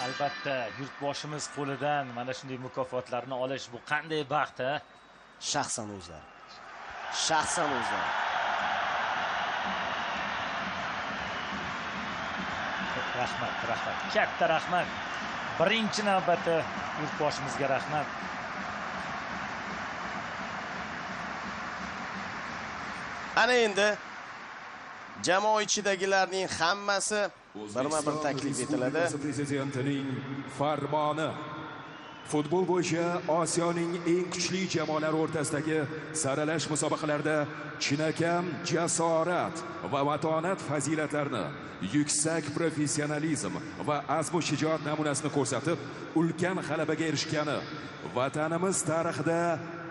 Albatta, yurtboshimiz qo'lidan mana shunday mukofotlarni olish bu qanday baxt, ha? Shaxsan o'zlari. Shaxsan o'zlari. Rahmat, rahmat. Katta rahmat. Birinchi navbatda yurtboshimizga rahmat. Ana endi jamoa ichidagilarning hammasi birma-bir taklif etiladi. Prezidentining farmoni. Futbol bo'yicha Osiyoning eng kuchli jamoalari o'rtasidagi saralash musobaqalarida chinakam jasorat va matonat fazilatlarini, yuksak professionalizm va azmu shijoat namunasini ko'rsatib, ulkan g'alabaga erishgani, vatanimiz tarixida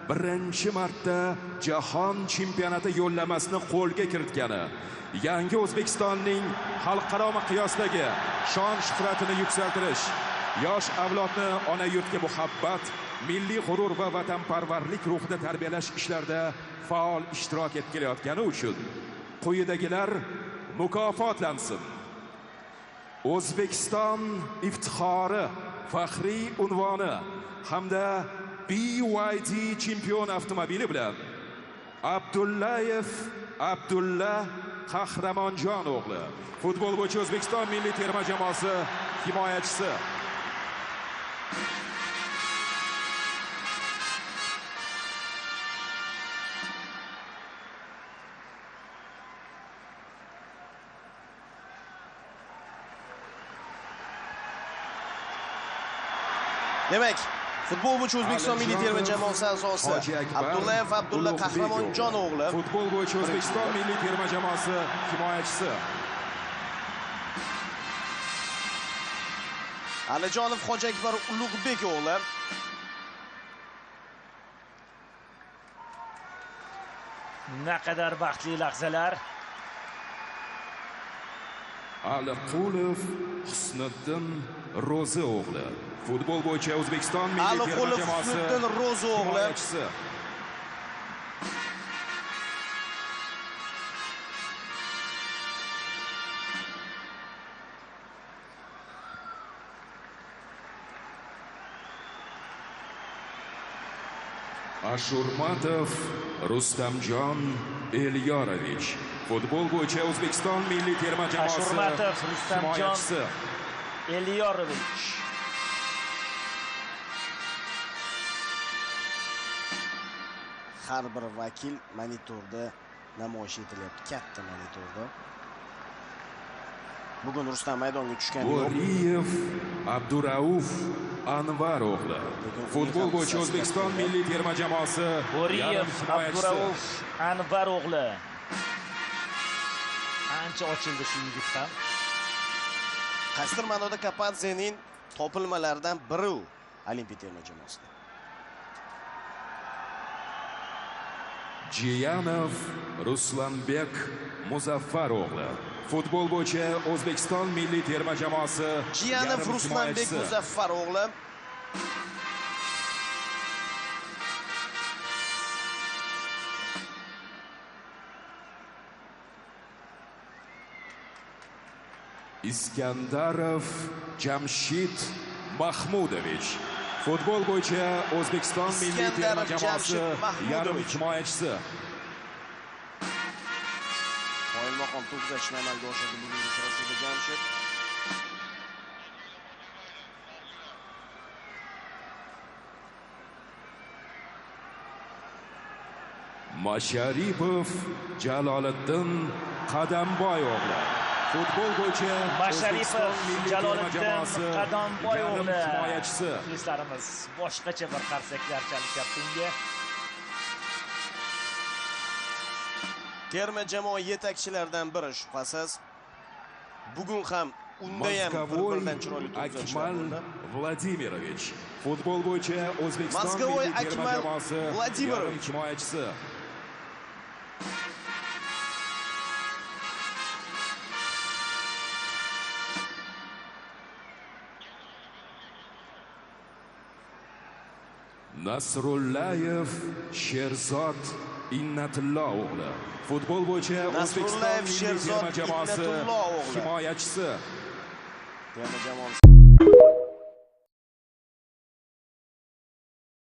birinchi marta jahon chempionati yo'llamasini qo'lga kiritgani, yangi O'zbekistonning xalqaro miqyosdagi shon shuhratini yuksaltirish, yosh avlodni ona yurtga muhabbat, milliy g'urur va vatanparvarlik ruhida tarbiyalash ishlarida faol ishtirok etib kelayotgani uchun quyidagilar mukofotlansin. O'zbekiston iftixori faxriy unvoni hamda BYD chempion avtomobili bilan Abdullayev Abdulla Qahramonjon o'g'li, futbol bo'yicha O'zbekiston milliy terma jamoasi himoyachisi. Demak, futbol bo'yicha O'zbekiston milliy terma jamoasi a'zosi Abdullayev Abdulla Qahramonjon o'g'li, futbol bo'yicha O'zbekiston milliy terma jamoasi himoyachisi. Alijonov Hojiakbar Ulug'bek o'g'li. Naqadar baxtli lahzalar. Aliqulov Husniddin Ro'zi o'g'li, futbol bo'yicha O'zbekiston milliy terma jamoasi himoyachisi. Ashurmatov Rustamjon Elyorovich, futbol bo'yicha O'zbekiston milliy terma jamoasi Ashurmatov Rustamjon Elyorovich. Har bir vakil monitorda namoyish etilyapti, katta monitorda. Bugun Rustam maydonga tushgani yo'q. Bo'riyev Abdurauf Anvar o'g'li, futbol bo'yicha O'zbekiston milliy terma jamoasi Bo'riyev Abdurauf Anvar o'g'li. Ancha ochildi shu yigit ham. Qaysidir ma'noda Kapadzening topilmalaridan biri u Olimpiya terma jamoasida. Jiyanov Ruslanbek Muzaffar o'g'li, futbol bo'yicha O'zbekiston milliy terma jamoasi Jiyanov Ruslanbek Muzaffar o'g'li. Iskandarov Jamshid Mahmudovich, futbol bo'yicha O'zbekiston milliy terma jamoasi yarim himoyachisi. Qoyilmaqom to'p uzatishni amalga oshirdi bugungi uchrashuvda Jamshid. Masharipov Jaloliddin Qadamboy o'g'li, futbol bo'yicha Masharipov Jaloliddin Qadamboy o'g'li himoyachisi. Muxlislarimiz boshqacha bir qarsaklar chalishyapti unga. Terma jamoa yetakchilaridan biri shubhasiz. Bugun ham unda ham bir-biridan chiroyli to'p uzatishlar bo'ldi. Vladimirovich, futbol bo'yicha O'zbekiston Moskvoy milliy terma Akmal jamoasi Vladimirovich himoyachisi. Nasrullayev Sherzod Innatullo o'g'li, futbol bo'yicha O'zbekiston milliy terma jamoasi himoyachisi. terma jamoasi